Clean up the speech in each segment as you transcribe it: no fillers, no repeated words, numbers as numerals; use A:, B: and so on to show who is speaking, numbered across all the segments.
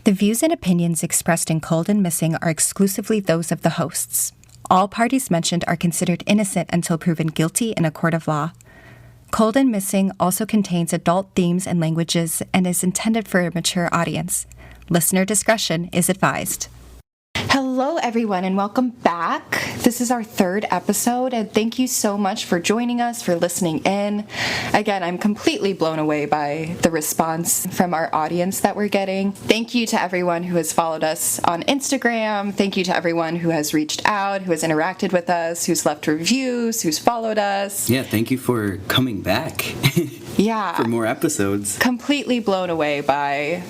A: The views and opinions expressed in Cold and Missing are exclusively those of the hosts. All parties mentioned are considered innocent until proven guilty in a court of law. Cold and Missing also contains adult themes and languages and is intended for a mature audience. Listener discretion is advised. Hello, everyone, and welcome back. This is our third episode, and thank you so much for joining us, for listening in. Again, I'm completely blown away by the response from our audience that we're getting. Thank you to everyone who has followed us on Instagram. Thank you to everyone who has reached out, who has interacted with us, who's left reviews, who's followed us.
B: Yeah, thank you for coming back.
A: Yeah.
B: For more episodes. Completely
A: blown away by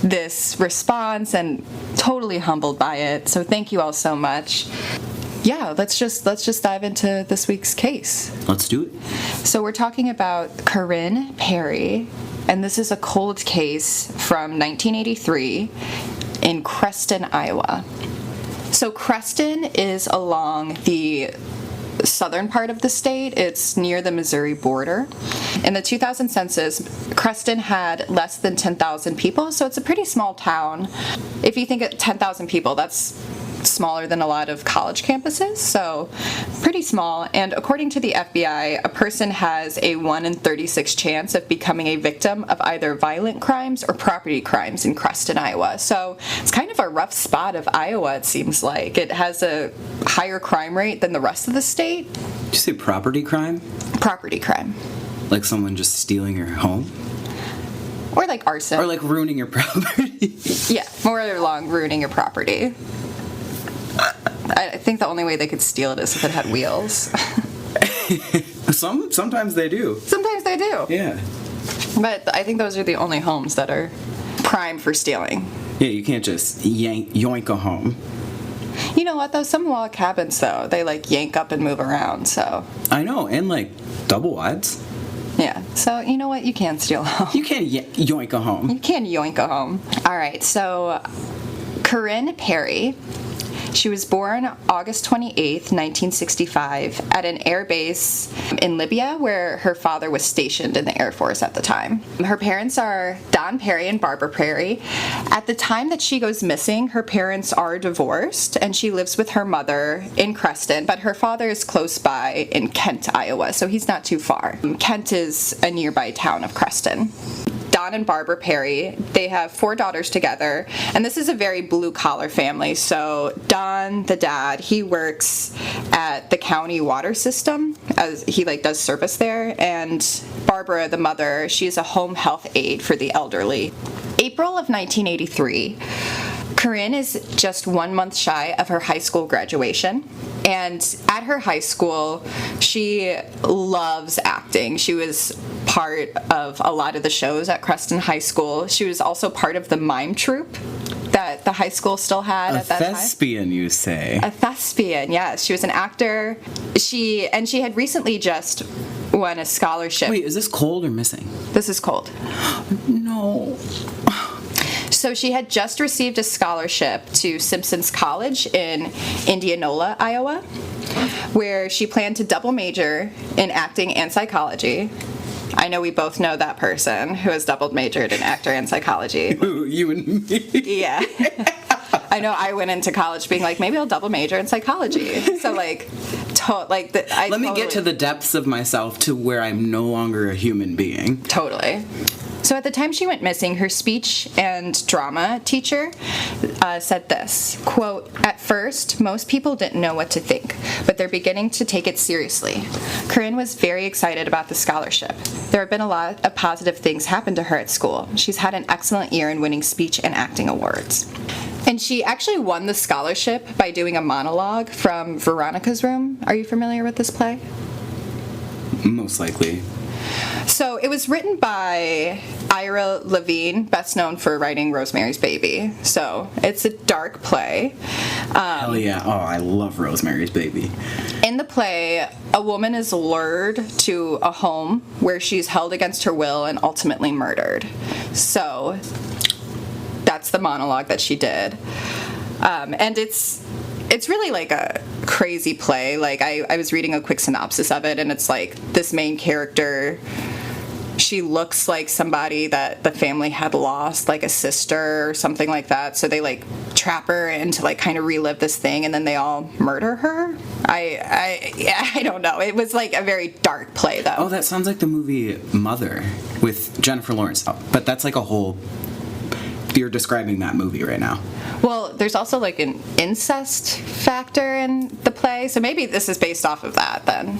A: this response and totally humbled by it. So thank you all so much. Yeah, let's just dive into this week's case.
B: Let's do it.
A: So we're talking about Corinne Perry, and this is a cold case from 1983 in Creston, Iowa. So Creston is along the southern part of the state. It's near the Missouri border. In the 2000 census, Creston had less than 10,000 people, so it's a pretty small town. If you think of 10,000 people, that's smaller than a lot of college campuses, so pretty small. And according to the FBI, a person has a 1 in 36 chance of becoming a victim of either violent crimes or property crimes in Creston, Iowa. So it's kind of a rough spot of Iowa, it seems like. It has a higher crime rate than the rest of the state.
B: Did you say property crime?
A: Property crime.
B: Like someone just stealing your home?
A: Or like arson.
B: Or like ruining your property?
A: Yeah, more along ruining your property. I think the only way they could steal it is if it had wheels.
B: Sometimes they do.
A: Sometimes they do.
B: Yeah.
A: But I think those are the only homes that are prime for stealing.
B: Yeah, you can't just yoink a home.
A: You know what, though? Some log cabins, though, they, like, yank up and move around, so...
B: I know, and, like, double wides.
A: Yeah, so, you know what? You can steal a home.
B: You can yoink a home.
A: You can yoink a home. All right, so Corinne Perry... She was born August 28th, 1965, at an air base in Libya where her father was stationed in the Air Force at the time. Her parents are Don Perry and Barbara Perry. At the time that she goes missing, her parents are divorced, and she lives with her mother in Creston, but her father is close by in Kent, Iowa, so he's not too far. Kent is a nearby town of Creston. Don and Barbara Perry, they have 4 daughters together, and this is a very blue-collar family. So Don, the dad, he works at the county water system, as he does service there, and Barbara, the mother, she's a home health aide for the elderly. April of 1983, Corinne is just 1 month shy of her high school graduation, and at her high school, she loves acting. She was part of a lot of the shows at Creston High School. She was also part of the mime troupe that the high school still had at that time.
B: A thespian, you say?
A: A thespian, yes. She was an actor. She had recently just won a scholarship.
B: Wait, is this Cold or Missing?
A: This is Cold.
B: No.
A: So she had just received a scholarship to Simpson's College in Indianola, Iowa, where she planned to double major in acting and psychology. I know we both know that person who has double majored in actor and psychology.
B: You and me.
A: Yeah. I know I went into college being like, maybe I'll double major in psychology. So let me
B: get to the depths of myself to where I'm no longer a human being.
A: Totally. So at the time she went missing, her speech and drama teacher said this, quote, "At first, most people didn't know what to think, but they're beginning to take it seriously. Corinne was very excited about the scholarship. There have been a lot of positive things happen to her at school. She's had an excellent year in winning speech and acting awards." And she actually won the scholarship by doing a monologue from Veronica's Room. Are you familiar with this play?
B: Most likely.
A: So it was written by Ira Levine, best known for writing Rosemary's Baby. So it's a dark play.
B: Hell yeah. Oh, I love Rosemary's Baby.
A: In the play, a woman is lured to a home where she's held against her will and ultimately murdered. So that's the monologue that she did. And it's really like a crazy play. Like I was reading a quick synopsis of it, and it's like this main character, she looks like somebody that the family had lost, like a sister or something like that. So they like trap her in to like kind of relive this thing, and then they all murder her. I don't know. It was like a very dark play, though.
B: Oh, that sounds like the movie Mother with Jennifer Lawrence. Oh, but that's like a whole... You're describing that movie right now.
A: Well, there's also like an incest factor in the play, so maybe this is based off of that then.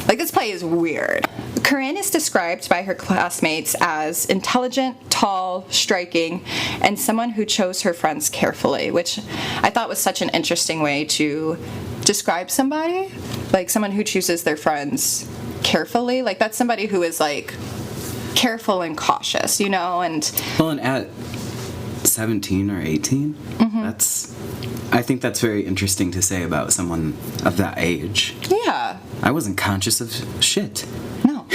A: Like, this play is weird. Corinne is described by her classmates as intelligent, tall, striking, and someone who chose her friends carefully, which I thought was such an interesting way to describe somebody. Like, someone who chooses their friends carefully. Like, that's somebody who is, like, careful and cautious, you know? And
B: Well, and at 17 or 18, I think that's very interesting to say about someone of that age.
A: yeah.
B: I wasn't conscious of shit.
A: No.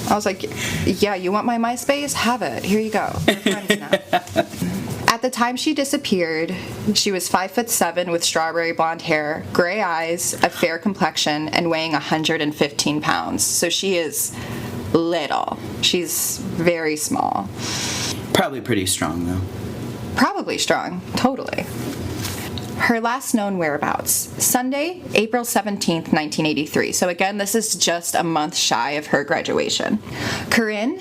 A: I was like, yeah, you want my MySpace? Have it. Here you go. We're friends now. At the time she disappeared, she was 5'7" with strawberry blonde hair, gray eyes, a fair complexion, and weighing 115 pounds. So she is little. She's very small.
B: Probably pretty strong, though.
A: Probably strong. Totally. Her last known whereabouts, Sunday, April 17th, 1983. So again, this is just a month shy of her graduation. Corinne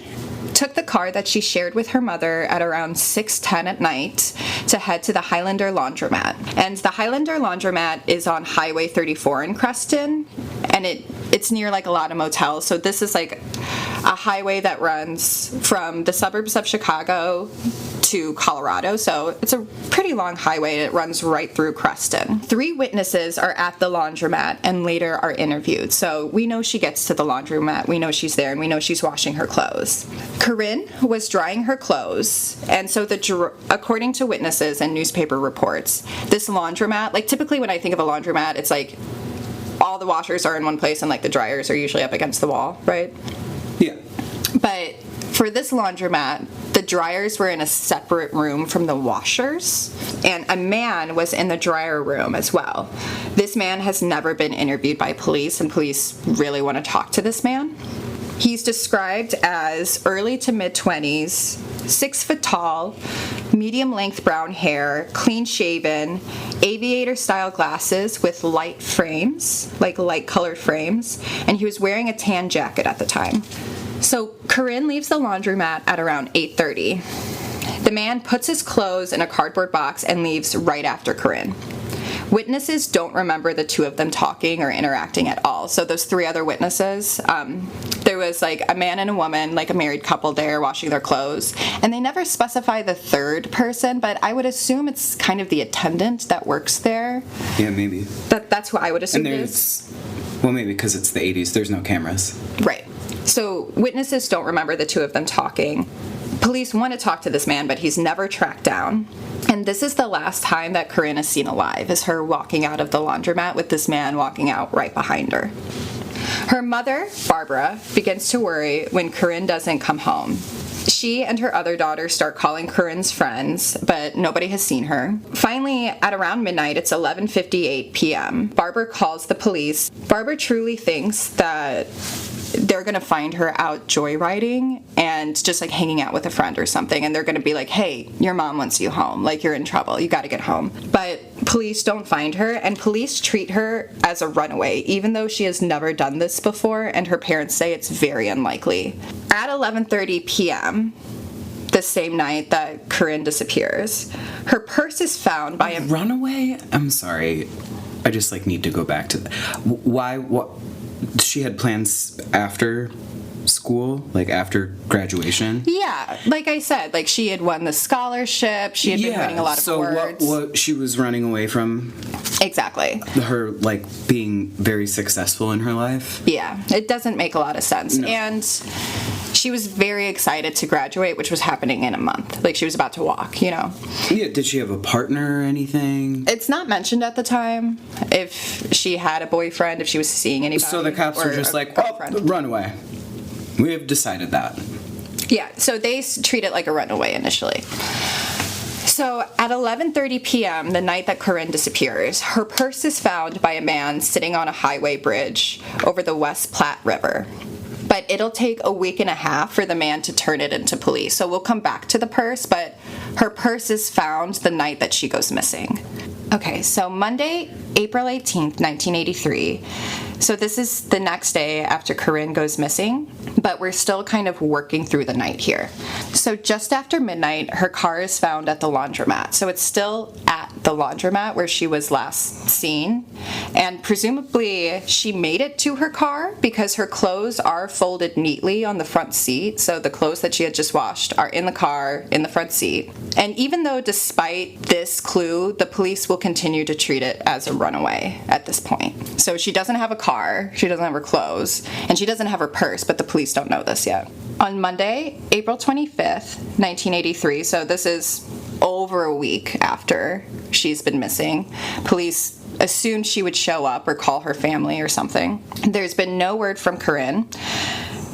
A: took the car that she shared with her mother at around 6:10 at night to head to the Highlander laundromat. And the Highlander laundromat is on Highway 34 in Creston, and it's near like a lot of motels. So this is like a highway that runs from the suburbs of Chicago to Colorado, so it's a pretty long highway. It runs right through Creston. 3 witnesses are at the laundromat and later are interviewed, so we know she gets to the laundromat, we know she's there, and we know she's washing her clothes. Corinne was drying her clothes, and so according to witnesses and newspaper reports, this laundromat, like typically when I think of a laundromat, it's like all the washers are in one place and like the dryers are usually up against the wall, right?
B: Yeah.
A: But for this laundromat, the dryers were in a separate room from the washers, and a man was in the dryer room as well. This man has never been interviewed by police, and police really want to talk to this man. He's described as early to mid-20s, 6 foot tall, medium-length brown hair, clean-shaven, aviator-style glasses with light frames, like light-colored frames, and he was wearing a tan jacket at the time. So Corinne leaves the laundromat at around 8:30. The man puts his clothes in a cardboard box and leaves right after Corinne. Witnesses don't remember the 2 of them talking or interacting at all. So those 3 other witnesses, there was like a man and a woman, like a married couple there washing their clothes. And they never specify the 3rd person, but I would assume it's kind of the attendant that works there.
B: Yeah, maybe.
A: That's who I would assume
B: And
A: it is.
B: well, maybe because it's the 80s, there's no cameras.
A: Right. So witnesses don't remember the 2 of them talking. Police want to talk to this man, but he's never tracked down. And this is the last time that Corinne is seen alive, is her walking out of the laundromat with this man walking out right behind her. Her mother, Barbara, begins to worry when Corinne doesn't come home. She and her other daughter start calling Corinne's friends, but nobody has seen her. Finally, at around midnight, it's 11:58 p.m., Barbara calls the police. Barbara truly thinks that they're going to find her out joyriding and just like hanging out with a friend or something, and they're going to be like, hey, your mom wants you home, like you're in trouble, you got to get home. But police don't find her, and police treat her as a runaway, even though she has never done this before, and her parents say it's very unlikely. At 11:30 p.m., the same night that Corinne disappears, her purse is found by a
B: runaway? I'm sorry, I just like need to go back to why. What she had plans after school, like after graduation?
A: Yeah, like I said, like she had won the scholarship, she had been writing a lot of words.
B: So what she was running away from?
A: Exactly.
B: Her, like, being very successful in her life?
A: Yeah, it doesn't make a lot of sense.
B: No.
A: And she was very excited to graduate, which was happening in a month. Like, she was about to walk, you know?
B: Yeah, did she have a partner or anything?
A: It's not mentioned at the time if she had a boyfriend, if she was seeing anybody.
B: So the cops were just like, oh, run away. We have decided that.
A: Yeah, so they treat it like a runaway initially. So at 11:30 p.m., the night that Corinne disappears, her purse is found by a man sitting on a highway bridge over the West Platte River. but it'll take a week and a half for the man to turn it into police. So we'll come back to the purse, but her purse is found the night that she goes missing. Okay, so Monday, April 18th, 1983. So this is the next day after Corinne goes missing, but we're still kind of working through the night here. So just after midnight, her car is found at the laundromat. So it's still at the laundromat where she was last seen. And presumably she made it to her car because her clothes are folded neatly on the front seat. So the clothes that she had just washed are in the car, in the front seat. And even though despite this clue, the police will continue to treat it as a runaway at this point. So she doesn't have a car, she doesn't have her clothes, and she doesn't have her purse, but the police don't know this yet. On Monday, April 25th, 1983, so this is over a week after she's been missing, police assumed she would show up or call her family or something. There's been no word from Corinne.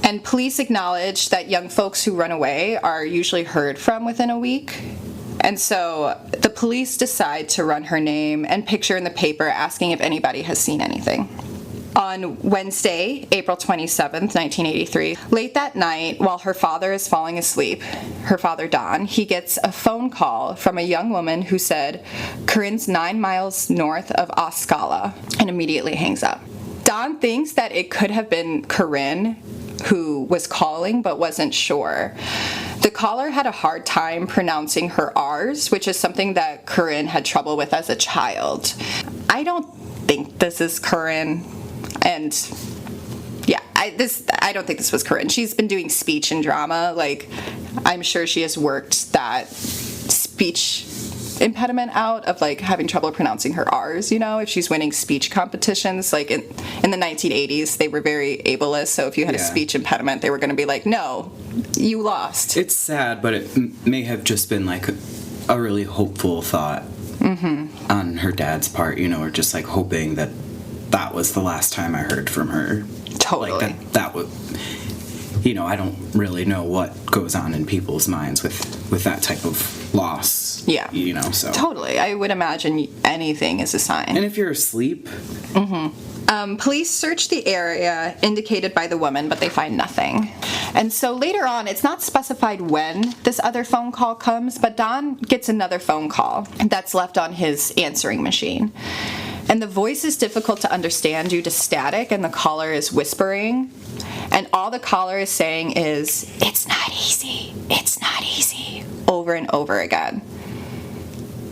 A: And police acknowledge that young folks who run away are usually heard from within a week. And so the police decide to run her name and picture in the paper asking if anybody has seen anything. On Wednesday, April 27th, 1983, late that night, while her father is falling asleep, her father Don, he gets a phone call from a young woman who said, "Corinne's 9 miles north of Oscala," and immediately hangs up. Don thinks that it could have been Corinne who was calling but wasn't sure. The caller had a hard time pronouncing her R's, which is something that Corinne had trouble with as a child. I don't think this is Corinne, and yeah, I don't think this was Corinne. She's been doing speech and drama. Like, I'm sure she has worked that speech impediment out of like having trouble pronouncing her R's, you know, if she's winning speech competitions. Like in the 1980s, they were very ableist, so if you had a speech impediment, they were going to be like, no, you lost.
B: It's sad, but it may have just been like a really hopeful thought on her dad's part, you know, or just like hoping that that was the last time I heard from her.
A: Totally.
B: Like that would, you know, I don't really know what goes on in people's minds with that type of loss.
A: Yeah.
B: You know, so.
A: Totally. I would imagine anything is a sign.
B: And if you're asleep.
A: Police search the area indicated by the woman, but they find nothing. And so later on, it's not specified when this other phone call comes, but Don gets another phone call that's left on his answering machine. And the voice is difficult to understand due to static, and the caller is whispering. And all the caller is saying is, "It's not easy, it's not easy," over and over again.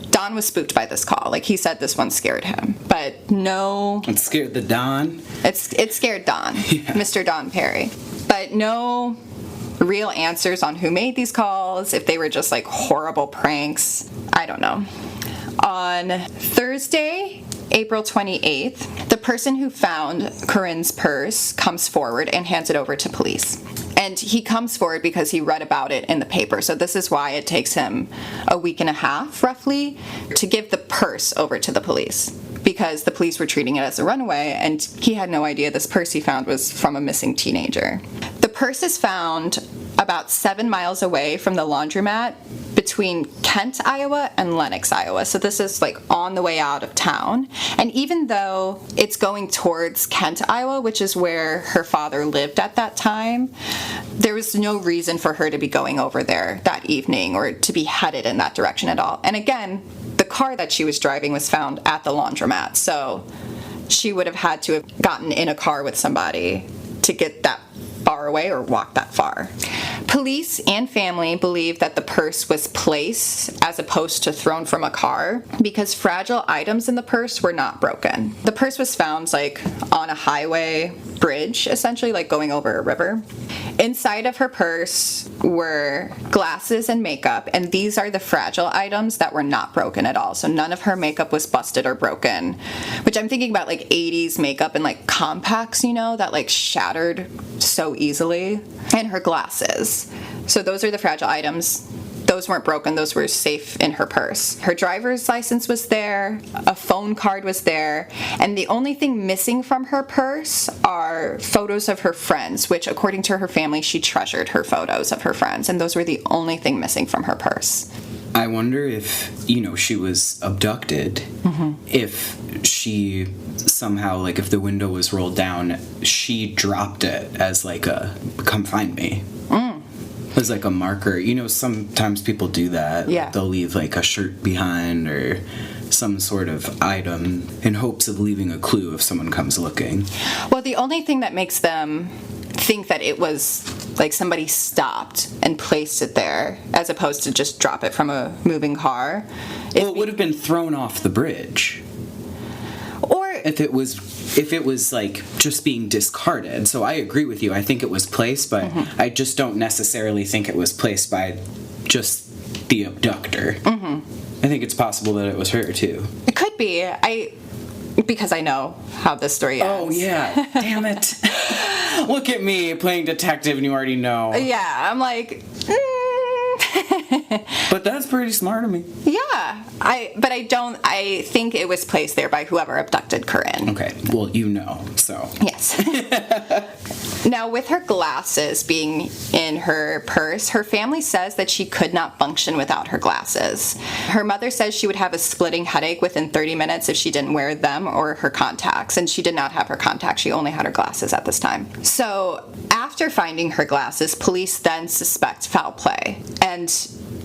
A: Don was spooked by this call. Like, he said this one scared him. But no...
B: It scared the Don?
A: It scared Don, Mr. Don Perry. But no real answers on who made these calls, if they were just, like, horrible pranks. I don't know. On Thursday, April 28th, the person who found Corinne's purse comes forward and hands it over to police. And he comes forward because he read about it in the paper. So this is why it takes him a week and a half, roughly, to give the purse over to the police. Because the police were treating it as a runaway, and he had no idea this purse he found was from a missing teenager. The purse is found about 7 miles away from the laundromat between Kent, Iowa and Lenox, Iowa. So this is like on the way out of town. And even though it's going towards Kent, Iowa, which is where her father lived at that time, there was no reason for her to be going over there that evening or to be headed in that direction at all. And again, the car that she was driving was found at the laundromat. So she would have had to have gotten in a car with somebody to get that far away or walk that far. Police and family believe that the purse was placed as opposed to thrown from a car because fragile items in the purse were not broken. The purse was found like on a highway bridge, essentially, like going over a river. Inside of her purse were glasses and makeup, and these are the fragile items that were not broken at all. So none of her makeup was busted or broken, which I'm thinking about like 80s makeup and like compacts, you know, that like shattered so easily. And her glasses. So those are the fragile items. Those weren't broken. Those were safe in her purse. Her driver's license was there. A phone card was there. And the only thing missing from her purse are photos of her friends, which according to her family, she treasured her photos of her friends. And those were the only thing missing from her purse.
B: I wonder if, she was abducted, if she somehow, like, if the window was rolled down, she dropped it as, like, a, come find me. As, like, a marker. Sometimes people do that.
A: Yeah.
B: They'll leave, like, a shirt behind or some sort of item in hopes of leaving a clue if someone comes looking.
A: Well, the only thing that makes them think that it was like somebody stopped and placed it there as opposed to just drop it from a moving car.
B: Well, it would have been thrown off the bridge.
A: Or
B: if it was like just being discarded. So I agree with you. I think it was placed, but I just don't necessarily think it was placed by just the abductor. I think it's possible that it was her too.
A: It could be. Because I know how this story ends.
B: Oh, yeah. Damn it. Look at me playing detective and you already know.
A: Yeah, I'm like...
B: But that's pretty smart of me.
A: Yeah. I think it was placed there by whoever abducted Corinne.
B: Okay. Well, so.
A: Yes. Now, with her glasses being in her purse, her family says that she could not function without her glasses. Her mother says she would have a splitting headache within 30 minutes if she didn't wear them or her contacts, and she did not have her contacts. She only had her glasses at this time. So, after finding her glasses, police then suspect foul play, and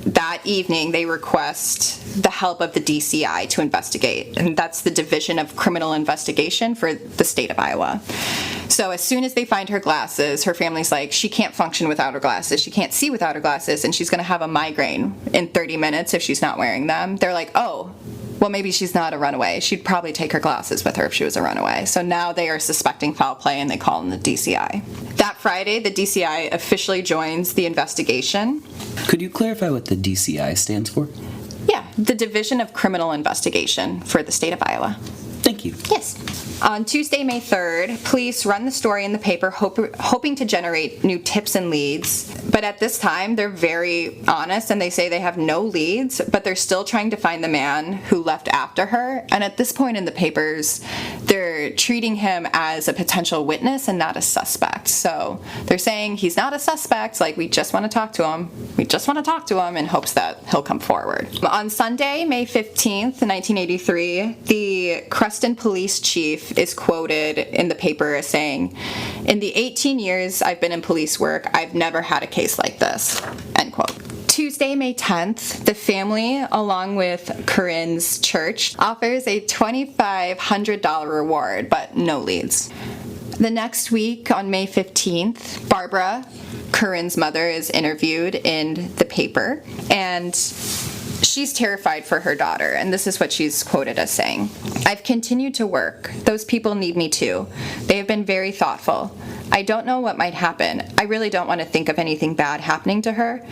A: that evening they request the help of the DCI to investigate, and that's the Division of Criminal Investigation for the state of Iowa. So as soon as they find her glasses, her family's like, she can't function without her glasses, she can't see without her glasses, and she's going to have a migraine in 30 minutes if she's not wearing them. They're like, oh, well, maybe she's not a runaway. She'd probably take her glasses with her if she was a runaway. So now they are suspecting foul play, and they call in the DCI. That Friday, the DCI officially joins the investigation.
B: Could you clarify what the DCI stands for?
A: Yeah, the Division of Criminal Investigation for the state of Iowa.
B: Thank you.
A: Yes. On Tuesday, May 3rd, police run the story in the paper hoping to generate new tips and leads. But at this time, they're very honest and they say they have no leads, but they're still trying to find the man who left after her. And at this point in the papers, they're treating him as a potential witness and not a suspect. So they're saying he's not a suspect, like we just want to talk to him. We just want to talk to him in hopes that he'll come forward. On Sunday, May 15th, 1983, the Creston police chief is quoted in the paper as saying, "In the 18 years I've been in police work, I've never had a case like this," end quote. Tuesday, May 10th, the family, along with Corinne's church, offers a $2,500 reward, but no leads. The next week, on May 15th, Barbara, Corinne's mother, is interviewed in the paper, and she's terrified for her daughter, and this is what she's quoted as saying. "I've continued to work. Those people need me too. They have been very thoughtful. I don't know what might happen. I really don't want to think of anything bad happening to her.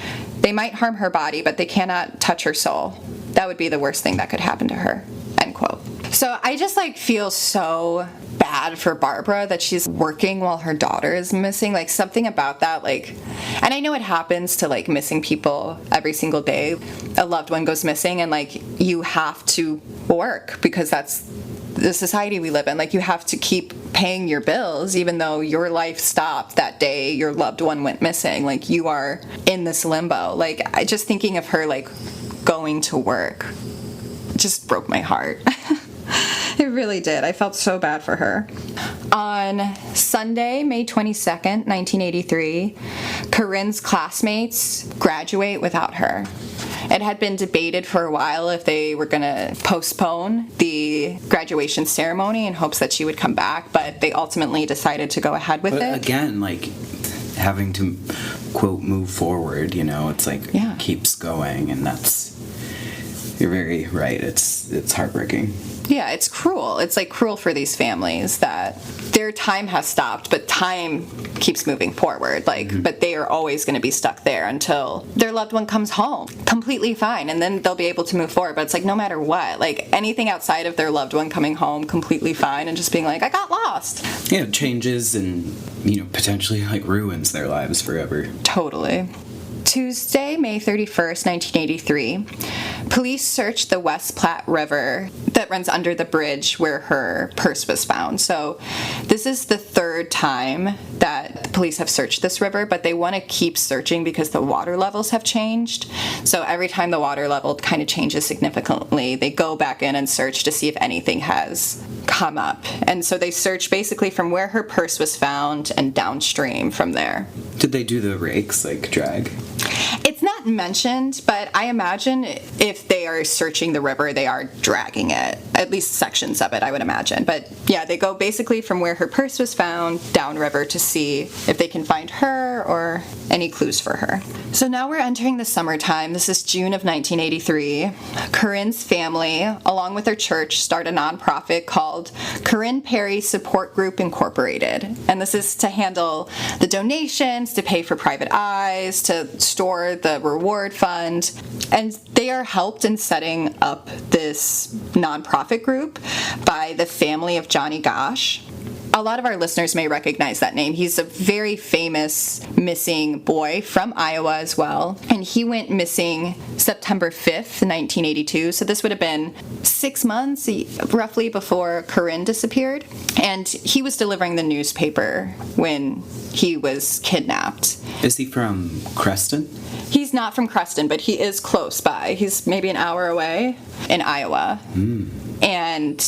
A: They might harm her body, but they cannot touch her soul. That would be the worst thing that could happen to her," end quote. So I just feel so bad for Barbara that she's working while her daughter is missing. Something about that, and I know it happens to missing people every single day. A loved one goes missing and you have to work because that's the society we live in. You have to keep paying your bills even though your life stopped that day your loved one went missing. You are in this limbo. I just thinking of her going to work just broke my heart. It really did. I felt so bad for her. On Sunday, May 22nd, 1983, Corinne's classmates graduate without her. It had been debated for a while if they were going to postpone the graduation ceremony in hopes that she would come back, but they ultimately decided to go ahead with it.
B: Again, having to, quote, move forward, it's keeps going, and you're very right. It's heartbreaking.
A: Yeah, it's cruel. It's cruel for these families that their time has stopped, but time keeps moving forward. But they are always going to be stuck there until their loved one comes home completely fine, and then they'll be able to move forward. But it's no matter what, anything outside of their loved one coming home completely fine and just being I got lost.
B: Yeah, it changes and potentially ruins their lives forever.
A: Totally. Tuesday, May 31st, 1983, police searched the West Platte River that runs under the bridge where her purse was found. So this is the third third time that the police have searched this river, but they want to keep searching because the water levels have changed. So every time the water level kind of changes significantly, they go back in and search to see if anything has come up. And so they search basically from where her purse was found and downstream from there.
B: Did they do the rakes, like drag?
A: It's not mentioned, but I imagine if they are searching the river, they are dragging it. At least sections of it, I would imagine. But yeah, they go basically from where her purse was found downriver to see if they can find her or any clues for her. So now we're entering the summertime. This is June of 1983. Corinne's family, along with their church, start a nonprofit called Corinne Perry Support Group Incorporated. And this is to handle the donations, to pay for private eyes, to store the reward fund. And they are helped in setting up this nonprofit group by the family of Johnny Gosch. A lot of our listeners may recognize that name. He's a very famous missing boy from Iowa as well. And he went missing September 5th, 1982. So this would have been 6 months roughly before Corinne disappeared. And he was delivering the newspaper when he was kidnapped.
B: Is he from Creston?
A: He's not from Creston, but he is close by. He's maybe an hour away in Iowa. And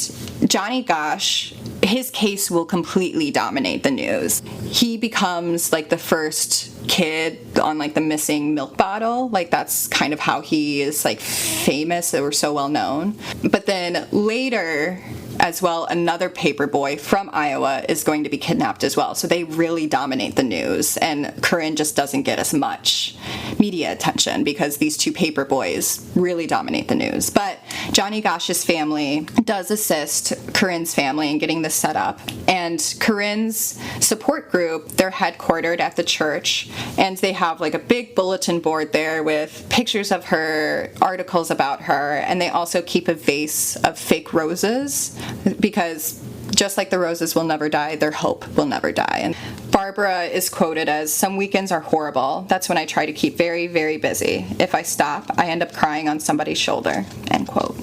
A: Johnny Gosch, his case will completely dominate the news. He becomes like the first kid on like the missing milk bottle. Like that's kind of how he is like famous. They were so well known. But then later as well, another paper boy from Iowa is going to be kidnapped as well. So they really dominate the news, and Corinne just doesn't get as much media attention because these two paper boys really dominate the news. But Johnny Gosch's family does assist Corinne's family in getting this set up. And Corinne's support group, they're headquartered at the church, and they have like a big bulletin board there with pictures of her, articles about her, and they also keep a vase of fake roses because just like the roses will never die, their hope will never die. And Barbara is quoted as, "Some weekends are horrible. That's when I try to keep very, very busy. If I stop, I end up crying on somebody's shoulder," end quote.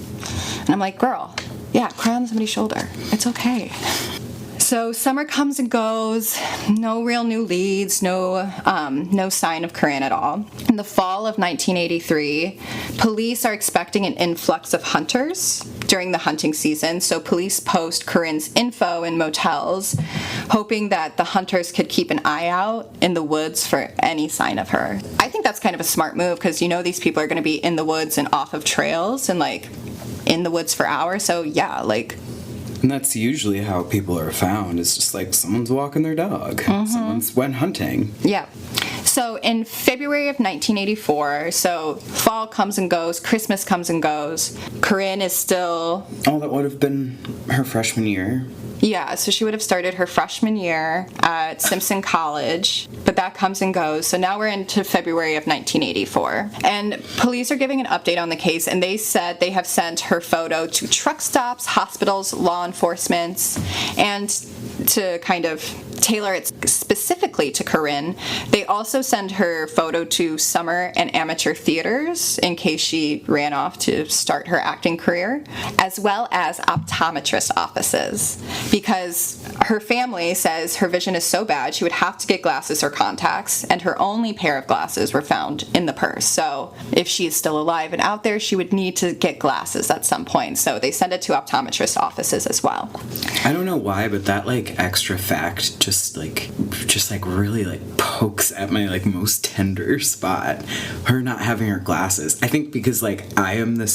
A: And I'm like, girl, yeah, cry on somebody's shoulder. It's okay. So summer comes and goes, no real new leads, no sign of Corinne at all. In the fall of 1983, police are expecting an influx of hunters during the hunting season, so police post Corinne's info in motels, hoping that the hunters could keep an eye out in the woods for any sign of her. I think that's kind of a smart move because you know these people are going to be in the woods and off of trails and like in the woods for hours, so yeah, like...
B: And that's usually how people are found. It's just like someone's walking their dog. Someone's went hunting.
A: Yeah. So in February of 1984, so fall comes and goes, Christmas comes and goes, Corinne is still...
B: Oh, that would have been her freshman year.
A: Yeah, so she would have started her freshman year at Simpson College, but that comes and goes. So now we're into February of 1984. And police are giving an update on the case, and they said they have sent her photo to truck stops, hospitals, law enforcement, and to kind of tailor it specifically to Corinne, they also send her photo to summer and amateur theaters in case she ran off to start her acting career, as well as optometrist offices, because her family says her vision is so bad she would have to get glasses or contacts, and her only pair of glasses were found in the purse. So if she's still alive and out there, she would need to get glasses at some point. So they send it to optometrist offices as well.
B: I don't know why, but that like extra fact just really like pokes at my like most tender spot. Her not having her glasses. I think because like I am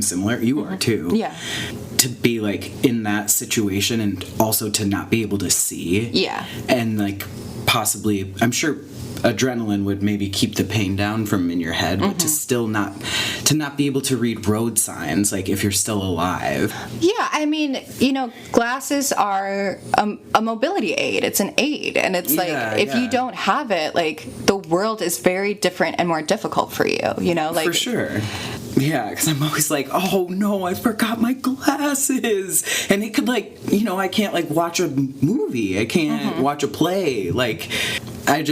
B: similar. You are too.
A: Yeah.
B: To be like in that situation and also to not be able to see.
A: Yeah.
B: And like possibly, I'm sure adrenaline would maybe keep the pain down from in your head, but to not be able to read road signs, like if you're still alive.
A: Yeah, I mean, you know, glasses are a mobility aid. It's an aid, and it's like if you don't have it, like the world is very different and more difficult for you. You know, like
B: for sure. Yeah, because I'm always like, oh no, I forgot my glasses. And it could like, you know, I can't like watch a movie. I can't watch a play. Like, I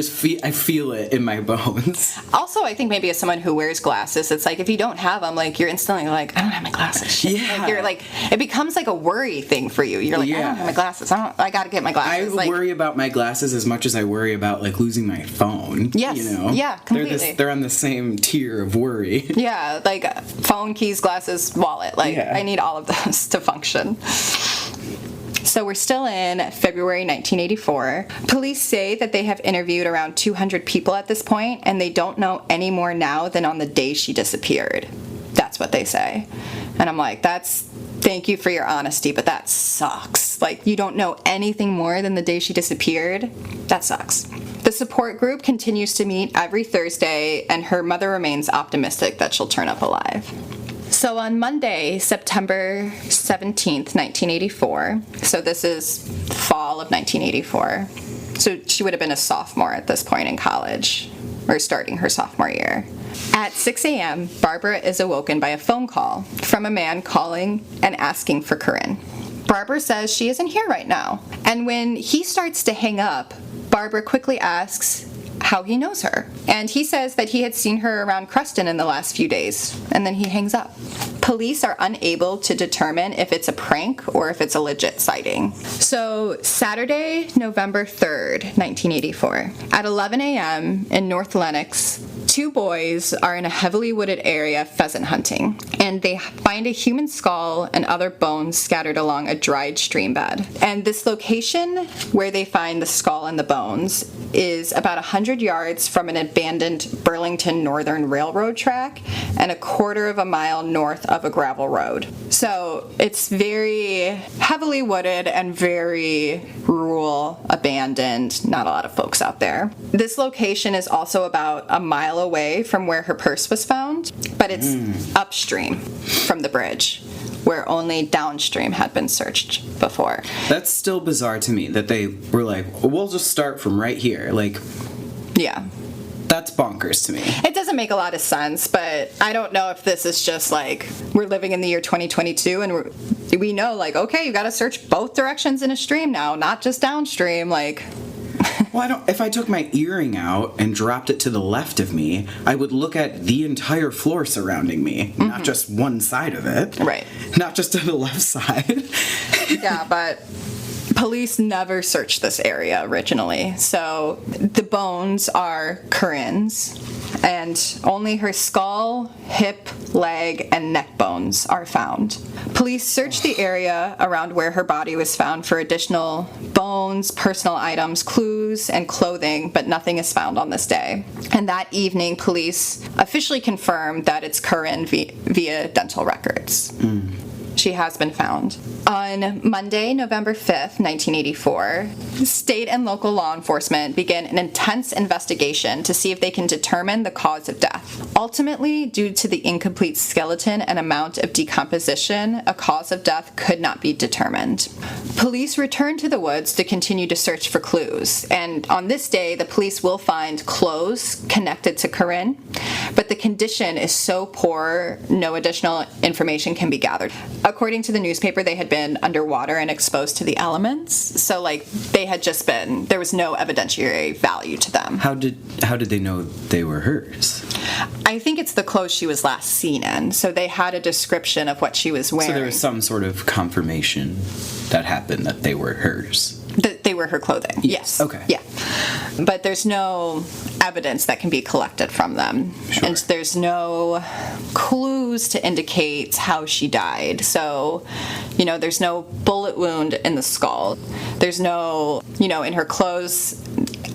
B: feel it in my bones.
A: Also, I think maybe as someone who wears glasses, it's like if you don't have them, like you're instantly like, I don't have my glasses. Shit.
B: Yeah.
A: Like, you're like, it becomes like a worry thing for you. You're like, I don't have my glasses. I gotta get my glasses.
B: I worry about my glasses as much as I worry about like losing my phone.
A: Yes.
B: You know?
A: Yeah, completely.
B: They're on the same tier of worry.
A: Yeah, like phone, keys, glasses, wallet. Like
B: Yeah.
A: I need all of those to function. So we're still in February 1984. Police say that they have interviewed around 200 people at this point, and they don't know any more now than on the day she disappeared. That's what they say. And I'm like, thank you for your honesty, but that sucks. Like, you don't know anything more than the day she disappeared? That sucks. The support group continues to meet every Thursday, and her mother remains optimistic that she'll turn up alive. So on Monday, September 17th, 1984, so this is fall of 1984, so she would have been a sophomore at this point in college, or starting her sophomore year. At 6 a.m., Barbara is awoken by a phone call from a man calling and asking for Corinne. Barbara says she isn't here right now, and when he starts to hang up, Barbara quickly asks how he knows her. And he says that he had seen her around Creston in the last few days, and then he hangs up. Police are unable to determine if it's a prank or if it's a legit sighting. So Saturday, November 3rd, 1984, at 11 a.m. in North Lenox, two boys are in a heavily wooded area pheasant hunting, and they find a human skull and other bones scattered along a dried stream bed. And this location where they find the skull and the bones is about 100 yards from an abandoned Burlington Northern Railroad track and a quarter of a mile north of a gravel road. So it's very heavily wooded and very rural, abandoned, not a lot of folks out there. This location is also about a mile away from where her purse was found, but it's upstream from the bridge, where only downstream had been searched before.
B: That's still bizarre to me that they were like, we'll just start from right here. Like,
A: yeah.
B: That's bonkers to me.
A: It doesn't make a lot of sense, but I don't know if this is just like we're living in the year 2022 and we know like, okay, you got to search both directions in a stream now, not just downstream. Like,
B: well, if I took my earring out and dropped it to the left of me, I would look at the entire floor surrounding me, not just one side of it.
A: Right.
B: Not just to the left side.
A: Yeah, but police never searched this area originally. So the bones are Corinne's, and only her skull, hip, leg, and neck bones are found. Police searched the area around where her body was found for additional bones, personal items, clues, and clothing, but nothing is found on this day. And that evening, police officially confirmed that it's Corinne via dental records. She has been found. On Monday, November 5th, 1984, state and local law enforcement began an intense investigation to see if they can determine the cause of death. Ultimately, due to the incomplete skeleton and amount of decomposition, a cause of death could not be determined. Police returned to the woods to continue to search for clues, and on this day, the police will find clothes connected to Corinne, but the condition is so poor, no additional information can be gathered. According to the newspaper, they had been underwater and exposed to the elements, so like they had just been, there was no evidentiary value to them.
B: How did they know they were hers?
A: I think it's the clothes she was last seen in, so they had a description of what she was wearing.
B: So there was some sort of confirmation that happened that they were hers.
A: That they were her clothing. Yes.
B: Okay.
A: Yeah. But there's no evidence that can be collected from them.
B: Sure.
A: And there's no clues to indicate how she died. So, there's no bullet wound in the skull. There's no, in her clothes,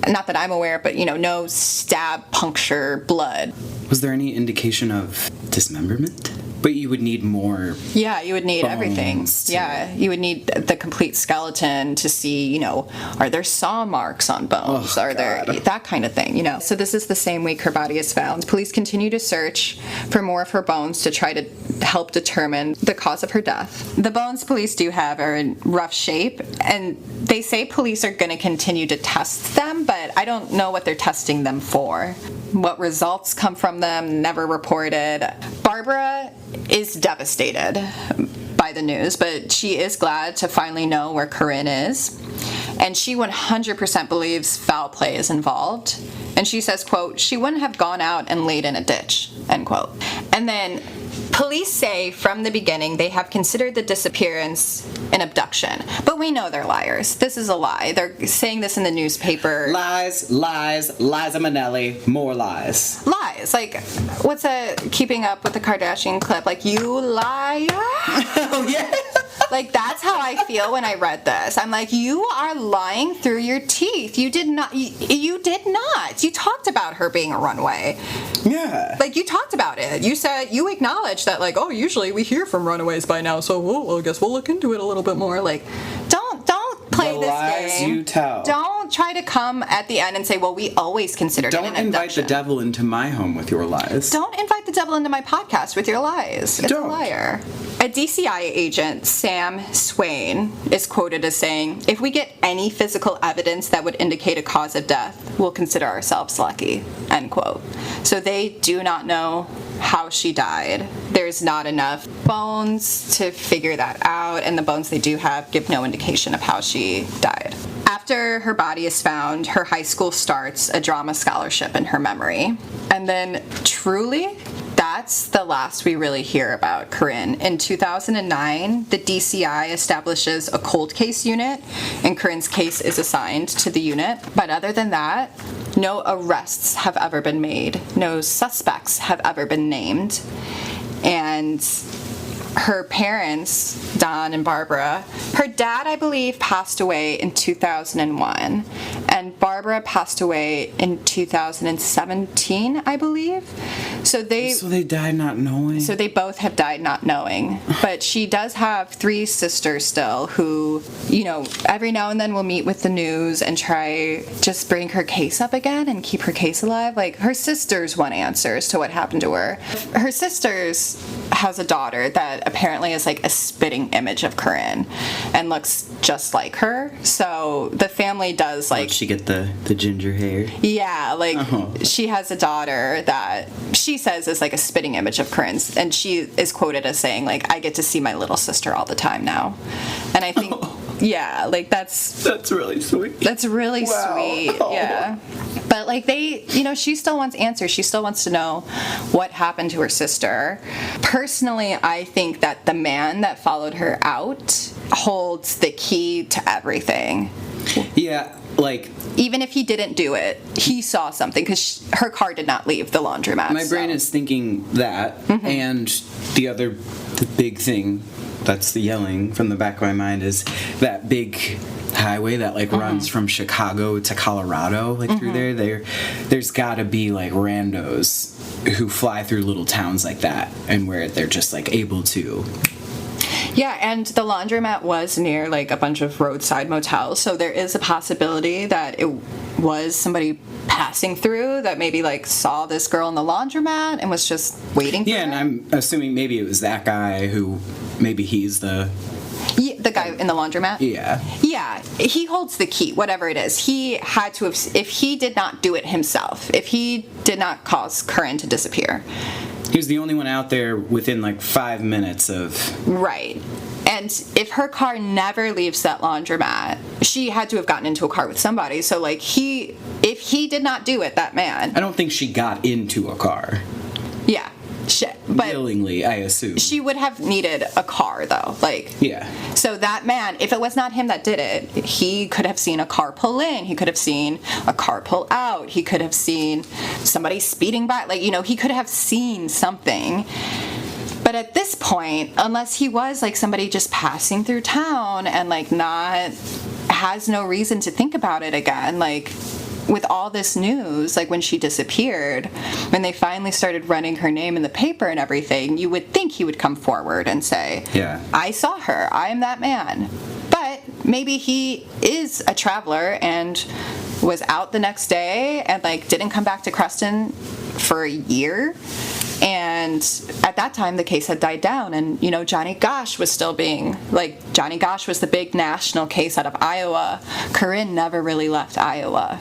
A: not that I'm aware, but, no stab, puncture, blood.
B: Was there any indication of dismemberment? But you would need more.
A: Yeah, you would need everything. Yeah, you would need the complete skeleton to see, are there saw marks on bones? Are there that kind of thing, So this is the same week her body is found. Police continue to search for more of her bones to try to help determine the cause of her death. The bones police do have are in rough shape, and they say police are going to continue to test them, but I don't know what they're testing them for. What results come from them, never reported. Barbara is devastated by the news, but she is glad to finally know where Corinne is. And she 100% believes foul play is involved. And she says, quote, "She wouldn't have gone out and laid in a ditch," end quote. And then police say from the beginning they have considered the disappearance an abduction. But we know they're liars. This is a lie. They're saying this in the newspaper.
B: Lies, lies, Liza Minnelli, more lies.
A: Lies. Like, what's a Keeping Up with the Kardashian clip? Like, "You liar."
B: Oh, yeah.
A: Like, that's how I feel when I read this. I'm like, you are lying through your teeth. You did not. You did not. You talked about her being a runaway.
B: Yeah.
A: Like, you talked about it. You said, you acknowledged that, like, oh, usually we hear from runaways by now, so well, I guess we'll look into it a little bit more. Like, don't play
B: the
A: this
B: lies
A: game.
B: you tell.
A: Don't try to come at the end and say, well, we always considered it an abduction.
B: Don't invite the devil into my home with your lies.
A: Don't invite the devil into my podcast with your lies. It's
B: Don't.
A: a liar. A DCI agent, Sam Swain, is quoted as saying, "If we get any physical evidence that would indicate a cause of death, we'll consider ourselves lucky," end quote. So they do not know how she died. There's not enough bones to figure that out, and the bones they do have give no indication of how she died. After her body is found, her high school starts a drama scholarship in her memory. And then, truly, that's the last we really hear about Corinne. In 2009, the DCI establishes a cold case unit, and Corinne's case is assigned to the unit. But other than that, no arrests have ever been made. No suspects have ever been named. And her parents, Don and Barbara, her dad, I believe, passed away in 2001, and Barbara passed away in 2017, I believe. So they
B: died not knowing.
A: So they both have died not knowing. But she does have 3 sisters still who, every now and then will meet with the news and try just bring her case up again and keep her case alive. Like, her sisters want answers to what happened to her. Her sisters has a daughter that apparently is like a spitting image of Corinne and looks just like her. So the family does like...
B: Did she get the ginger hair?
A: Yeah, like she has a daughter that she says is like a spitting image of Corinne's, and she is quoted as saying, like, "I get to see my little sister all the time now." And I think, yeah, like that's
B: really sweet.
A: That's really sweet, yeah. But like she still wants answers. She still wants to know what happened to her sister. Personally, I think that the man that followed her out holds the key to everything.
B: Yeah, like...
A: Even if he didn't do it, he saw something, because her car did not leave the laundromat.
B: My brain is thinking that, and the big thing that's the yelling from the back of my mind is that big highway that runs from Chicago to Colorado, through there's gotta be randos who fly through little towns like that, and where they're just able to.
A: Yeah, and the laundromat was near a bunch of roadside motels, so there is a possibility that it was somebody passing through that maybe saw this girl in the laundromat and was just waiting for her.
B: And I'm assuming maybe it was that guy who maybe he's the
A: guy in the laundromat?
B: Yeah.
A: Yeah, he holds the key, whatever it is. He had to have, if he did not do it himself, if he did not cause Corinne to disappear.
B: He was the only one out there within 5 minutes of...
A: Right. And if her car never leaves that laundromat, she had to have gotten into a car with somebody. So if he did not do it, that man...
B: I don't think she got into a car.
A: Yeah. But
B: willingly, I assume.
A: She would have needed a car, though.
B: Yeah.
A: So that man, if it was not him that did it, he could have seen a car pull in. He could have seen a car pull out. He could have seen somebody speeding by. He could have seen something. But at this point, unless he was somebody just passing through town and has no reason to think about it again, with all this news, when she disappeared, when they finally started running her name in the paper and everything, you would think he would come forward and say,
B: yeah,
A: I saw her, I am that man. But maybe he is a traveler and was out the next day and didn't come back to Creston for a year. And at that time, the case had died down, and Johnny Gosch was still being Johnny Gosch was the big national case out of Iowa. Corinne never really left Iowa,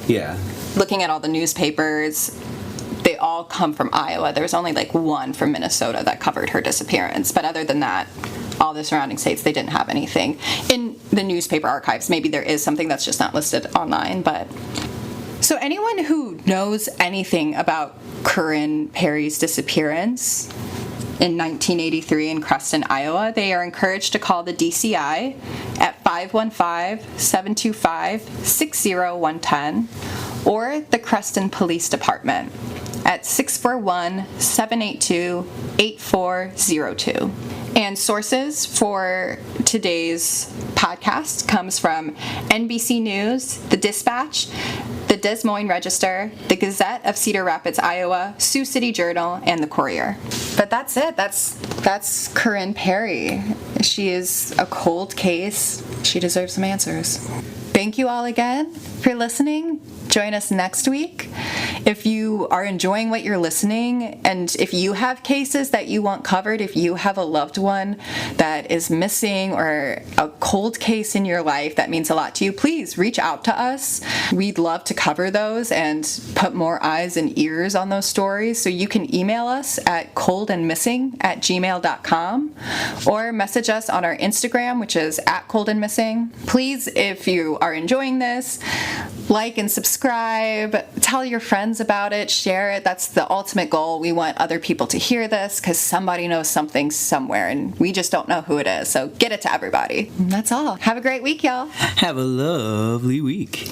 B: Yeah.
A: Looking at all the newspapers, they all come from Iowa. There was only one from Minnesota that covered her disappearance, but other than that, all the surrounding states, they didn't have anything. In the newspaper archives, maybe there is something that's just not listed online, but... So anyone who knows anything about Corinne Perry's disappearance in 1983 in Creston, Iowa, they are encouraged to call the DCI at 515-725-60110 or the Creston Police Department at 641-782-8402. And sources for today's podcast comes from NBC News, The Dispatch, the Des Moines Register, the Gazette of Cedar Rapids, Iowa, Sioux City Journal, and the Courier. But that's it. That's Corinne Perry. She is a cold case. She deserves some answers. Thank you all again for listening. Join us next week. If you are enjoying what you're listening, and if you have cases that you want covered, if you have a loved one that is missing or a cold case in your life that means a lot to you, please reach out to us. We'd love to cover those and put more eyes and ears on those stories. So you can email us at coldandmissing@gmail.com or message us on our Instagram, which is @coldandmissing. Please, if you are enjoying this, like and subscribe, tell your friends about it, share it. That's the ultimate goal. We want other people to hear this because somebody knows something somewhere and we just don't know who it is. So get it to everybody. And that's all. Have a great week, y'all.
B: Have a lovely week.